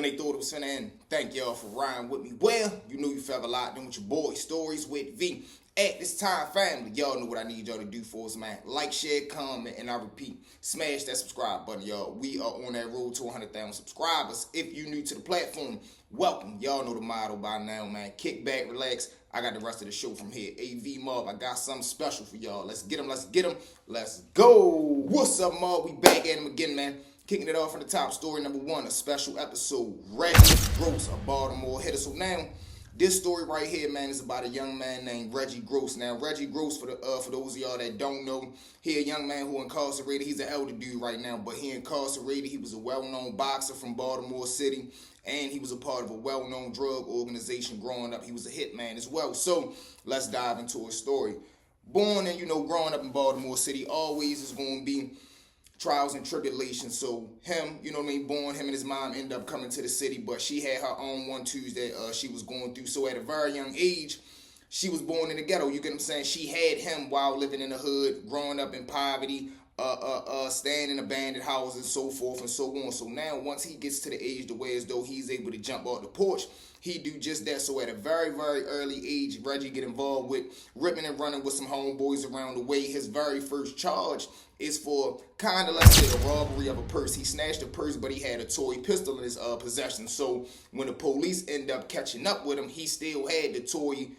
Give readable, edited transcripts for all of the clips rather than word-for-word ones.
when they thought it was finna end. Thank y'all for riding with me. Well, you know you forever locked in with your boy, Stories with V. At this time, family, y'all know what I need y'all to do for us, man. Like, share, comment, and I repeat, smash that subscribe button, y'all. We are on that road to 100,000 subscribers. If you new to the platform, welcome. Y'all know the motto by now, man. Kick back, relax. I got the rest of the show from here. AV Mob, I got something special for y'all. Let's get them, let's go. What's up, Mob? We back at them again, man. Kicking it off from the top, story number one, a special episode. Reggie Gross, a Baltimore hitter. So now, this story right here, man, is about a young man named Reggie Gross. Now, Reggie Gross, for those of y'all that don't know, he a young man who incarcerated. He's an elder dude right now, but he incarcerated. He was a well-known boxer from Baltimore City, and he was a part of a well-known drug organization growing up. He was a hitman as well. So let's dive into his story. Born and, growing up in Baltimore City, always is going to be trials and tribulations. So him, born, him and his mom end up coming to the city, but she had her own one-twos that she was going through. So at a very young age, she was born in the ghetto. You get what I'm saying? She had him while living in the hood, growing up in poverty, staying in abandoned houses, so forth and so on. So now, once he gets to the age to where as though he's able to jump off the porch, he do just that. So at a very, very early age, Reggie get involved with ripping and running with some homeboys around the way. His very first charge is for kind of, let's say, a robbery of a purse. He snatched a purse, but he had a toy pistol in his possession. So when the police end up catching up with him, he still had the toy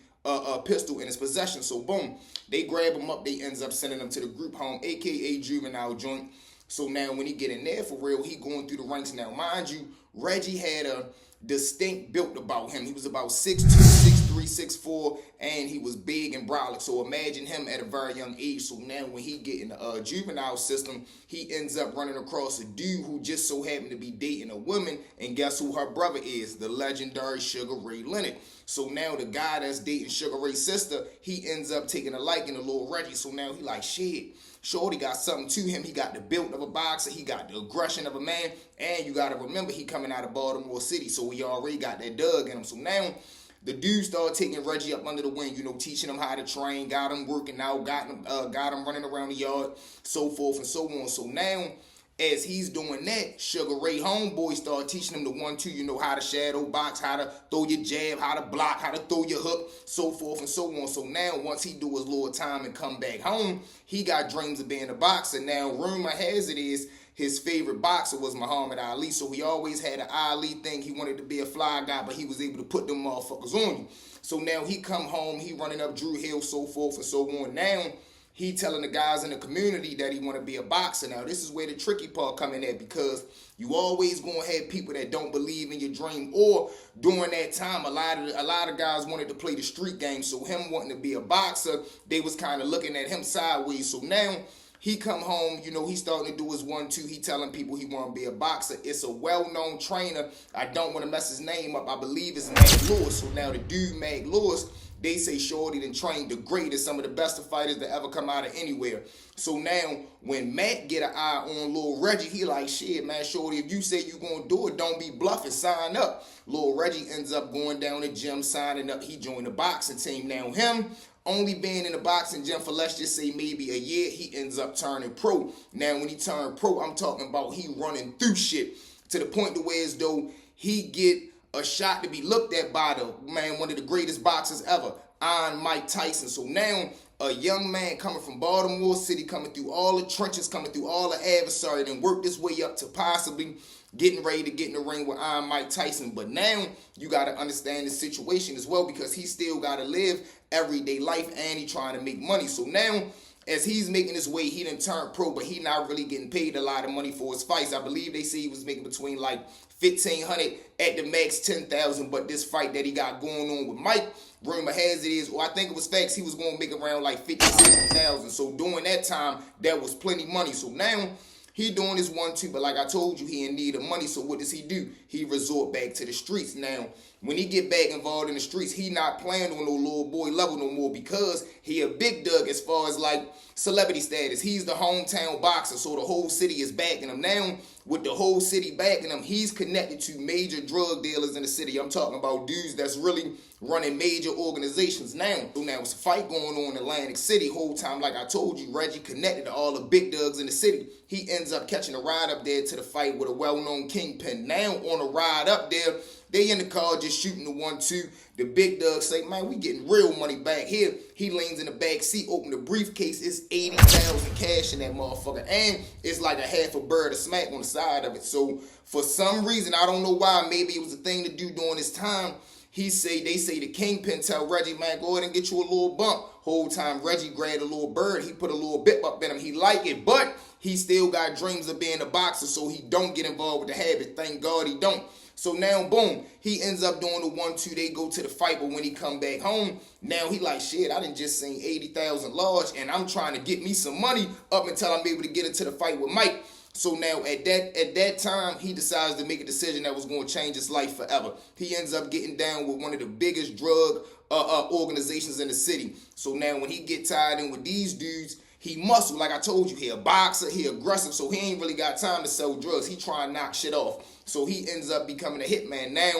pistol in his possession. So boom, they grab him up. They ends up sending him to the group home, aka juvenile joint. So now when he get in there for real, he going through the ranks. Now mind you, Reggie had a distinct built about him. He was about 6'2", 6'3", 6'4", and he was big and brolic. So imagine him at a very young age. So now when he get in the juvenile system, he ends up running across a dude who just so happened to be dating a woman, and guess who her brother is? The legendary Sugar Ray Leonard. So now the guy that's dating Sugar Ray's sister, he ends up taking a liking to little Reggie. So now he like, shit, Shorty got something to him. He got the build of a boxer. He got the aggression of a man. And you got to remember, he coming out of Baltimore City. So he already got that dug in him. So now the dude started taking Reggie up under the wing, teaching him how to train, got him working out, got him running around the yard, so forth and so on. So now, as he's doing that, Sugar Ray homeboy started teaching him the 1-2, how to shadow box, how to throw your jab, how to block, how to throw your hook, so forth and so on. So now, once he do his little time and come back home, he got dreams of being a boxer. Now, rumor has it is his favorite boxer was Muhammad Ali, so he always had an Ali thing. He wanted to be a fly guy, but he was able to put them motherfuckers on you. So now he come home, he running up Drew Hill, so forth and so on. Now, he telling the guys in the community that he want to be a boxer. Now, this is where the tricky part come in at, because you always going to have people that don't believe in your dream. Or during that time, a lot of guys wanted to play the street game. So him wanting to be a boxer, they was kind of looking at him sideways. So now he come home, he starting to do his 1-2. He telling people he want to be a boxer. It's a well-known trainer. I don't want to mess his name up. I believe it's Mac Lewis. So now the dude, Mac Lewis, they say Shorty done trained the greatest, some of the best fighters that ever come out of anywhere. So now, when Matt get an eye on Lil Reggie, he like, shit, man, Shorty, if you say you gonna do it, don't be bluffing, sign up. Lil Reggie ends up going down the gym, signing up. He joined the boxing team. Now, him only being in the boxing gym for, let's just say, maybe a year, he ends up turning pro. Now, when he turned pro, I'm talking about he running through shit to the point to where as though he get a shot to be looked at by one of the greatest boxers ever, Mike Tyson. So now, a young man coming from Baltimore City, coming through all the trenches, coming through all the adversary, and worked his way up to possibly getting ready to get in the ring with Mike Tyson. But now, you got to understand the situation as well, because he still got to live everyday life, and he trying to make money. So now, as he's making his way, he done turned pro, but he not really getting paid a lot of money for his fights. I believe they say he was making between like $1,500 at the max, $10,000. But this fight that he got going on with Mike, rumor has it is, or I think it was facts, he was going to make around like $50,000. So during that time, that was plenty money. So now he doing his 1-2, but like I told you, he in need of money. So what does he do? He resort back to the streets. Now, when he get back involved in the streets, he not playing on no little boy level no more, because he a big dug as far as like celebrity status. He's the hometown boxer, so the whole city is backing him. Now, with the whole city backing him, he's connected to major drug dealers in the city. I'm talking about dudes that's really running major organizations now. So now it's a fight going on in Atlantic City. Whole time, like I told you, Reggie connected to all the big dogs in the city. He ends up catching a ride up there to the fight with a well-known kingpin. Now on a ride up there, they in the car just shooting the 1-2. The big dogs say, man, we getting real money back here. He leans in the back seat, open the briefcase. It's 80,000 cash in that motherfucker. And it's like a half a bird of smack on the side of it. So for some reason, I don't know why, maybe it was a thing to do during this time. They say the kingpin tell Reggie, man, go ahead and get you a little bump. Whole time Reggie grabbed a little bird. He put a little bip up in him. He like it, but he still got dreams of being a boxer, so he don't get involved with the habit. Thank God he don't. So now, boom, he ends up doing the 1-2. They go to the fight, but when he come back home, now he like, shit, I done just seen 80,000 large, and I'm trying to get me some money up until I'm able to get into the fight with Mike. So now at that time, he decides to make a decision that was going to change his life forever. He ends up getting down with one of the biggest drug organizations in the city. So now when he get tied in with these dudes, he muscle. Like I told you, he a boxer, he aggressive, so he ain't really got time to sell drugs. He try and knock shit off. So he ends up becoming a hitman. Now,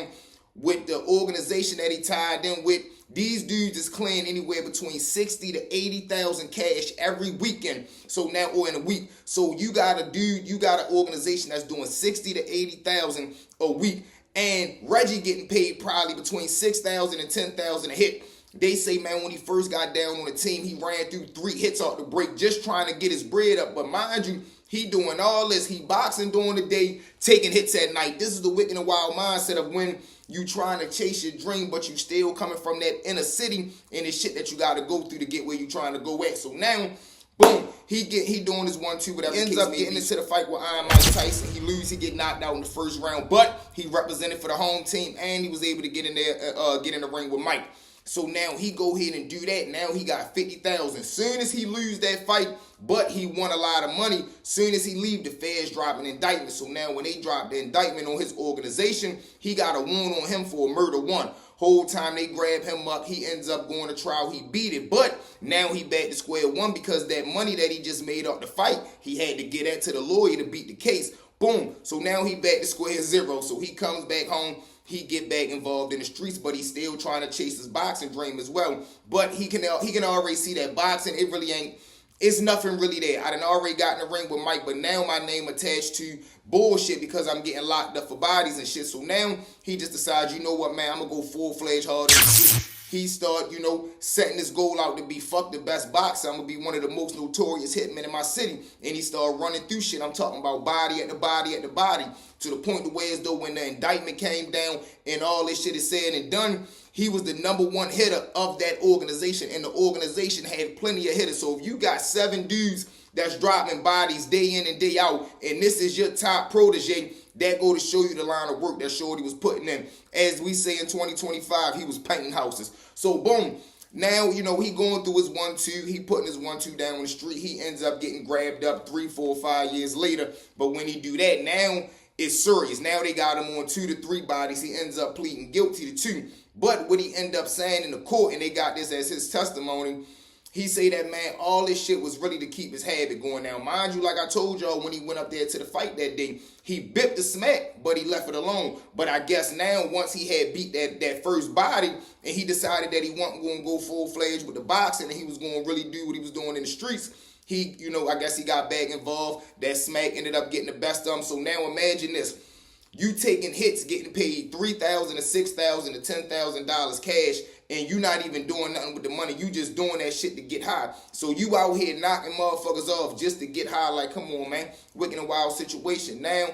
with the organization that he tied in with, these dudes is clearing anywhere between 60 to 80,000 cash every weekend. So now, or in a week. So you got an organization that's doing 60 to 80,000 a week. And Reggie getting paid probably between 6,000 and 10,000 a hit. They say, man, when he first got down on the team, he ran through 3 hits off the break just trying to get his bread up. But mind you, he doing all this. He boxing during the day, taking hits at night. This is the wicked and wild mindset of when you trying to chase your dream, but you still coming from that inner city and the shit that you got to go through to get where you trying to go at. So now, boom, he doing his 1-2, whatever. He ends up getting into the fight with Mike Tyson. He lose, he get knocked out in the first round, but he represented for the home team and he was able to get in there, get in the ring with Mike. So now he go ahead and do that. Now he got 50,000. Soon as he lose that fight, but he won a lot of money. Soon as he leave, the feds drop an indictment. So now when they drop the indictment on his organization, he got a wound on him for a murder 1. Whole time they grab him up, he ends up going to trial. He beat it, but now he back to square one because that money that he just made off the fight, he had to get that to the lawyer to beat the case. Boom. So now he back to square 0. So he comes back home. He get back involved in the streets, but he's still trying to chase his boxing dream as well. But he can already see that boxing, it really ain't, it's nothing really there. I done already got in the ring with Mike, but now my name attached to bullshit because I'm getting locked up for bodies and shit. So now he just decides, you know what, man, I'm going to go full-fledged hard in the street. He start, setting his goal out to be the best boxer. I'm going to be one of the most notorious hitmen in my city. And he start running through shit. I'm talking about body at the body at the body. To the point to where as though when the indictment came down and all this shit is said and done, he was the #1 hitter of that organization. And the organization had plenty of hitters. So if you got 7 dudes that's dropping bodies day in and day out, and this is your top protege, that go to show you the line of work that Shorty was putting in. As we say in 2025, he was painting houses. So boom, now, he going through his 1-2. He putting his 1-2 down on the street. He ends up getting grabbed up 3, 4, 5 years later. But when he do that, now it's serious. Now they got him on 2 to 3 bodies. He ends up pleading guilty to 2. But what he end up saying in the court, and they got this as his testimony, he say that, man, all this shit was really to keep his habit going. Now, mind you, like I told y'all, when he went up there to the fight that day, he bipped the smack, but he left it alone. But I guess now, once he had beat that first body, and he decided that he wasn't going to go full-fledged with the boxing, and he was going to really do what he was doing in the streets, he, I guess he got back involved. That smack ended up getting the best of him. So now imagine this. You taking hits, getting paid $3,000 to $6,000 to $10,000 cash, and you not even doing nothing with the money. You just doing that shit to get high. So you out here knocking motherfuckers off just to get high. Like, come on, man. Wicked and wild situation. Now,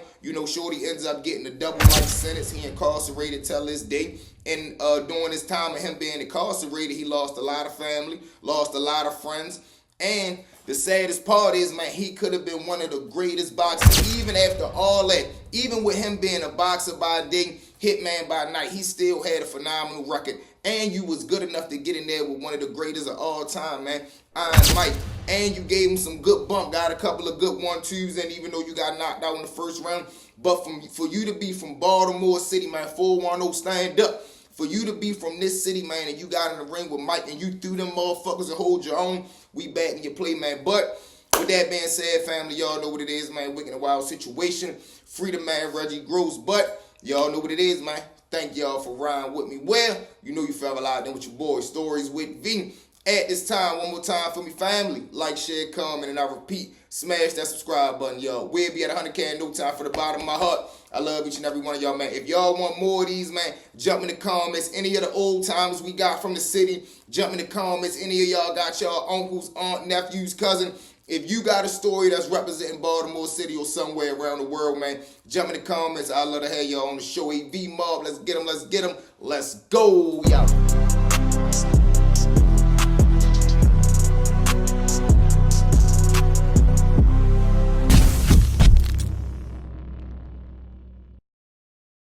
Shorty ends up getting a double life sentence. He incarcerated till this day. And during this time of him being incarcerated, he lost a lot of family, lost a lot of friends. And the saddest part is, man, he could have been one of the greatest boxers. Even after all that, even with him being a boxer by day, hitman by night, he still had a phenomenal record. And you was good enough to get in there with one of the greatest of all time, man, Iron Mike. And you gave him some good bump, got a couple of good 1-2s, and even though you got knocked out in the first round, but for you to be from Baltimore City, man, 410, stand up. For you to be from this city, man, and you got in the ring with Mike and you threw them motherfuckers and hold your own, we back in your play, man. But With that being said, family, y'all know what it is, man. Wicked and wild situation. Free the man, Reggie Gross. But y'all know what it is, man. Thank y'all for riding with me. Well, you know you forever locked in with your boy, Stories with V. At this time, one more time for me, family. Like, share, comment, and I repeat, smash that subscribe button, y'all. We'll be at 100K in no time. For the bottom of my heart, I love each and every one of y'all, man. If y'all want more of these, man, jump in the comments. Any of the old timers we got from the city, jump in the comments. Any of y'all got y'all uncles, aunt, nephews, cousin. If you got a story that's representing Baltimore City or somewhere around the world, man, jump in the comments. I'd love to have y'all on the show. AV Mob, let's get them, let's get them. Let's go, y'all.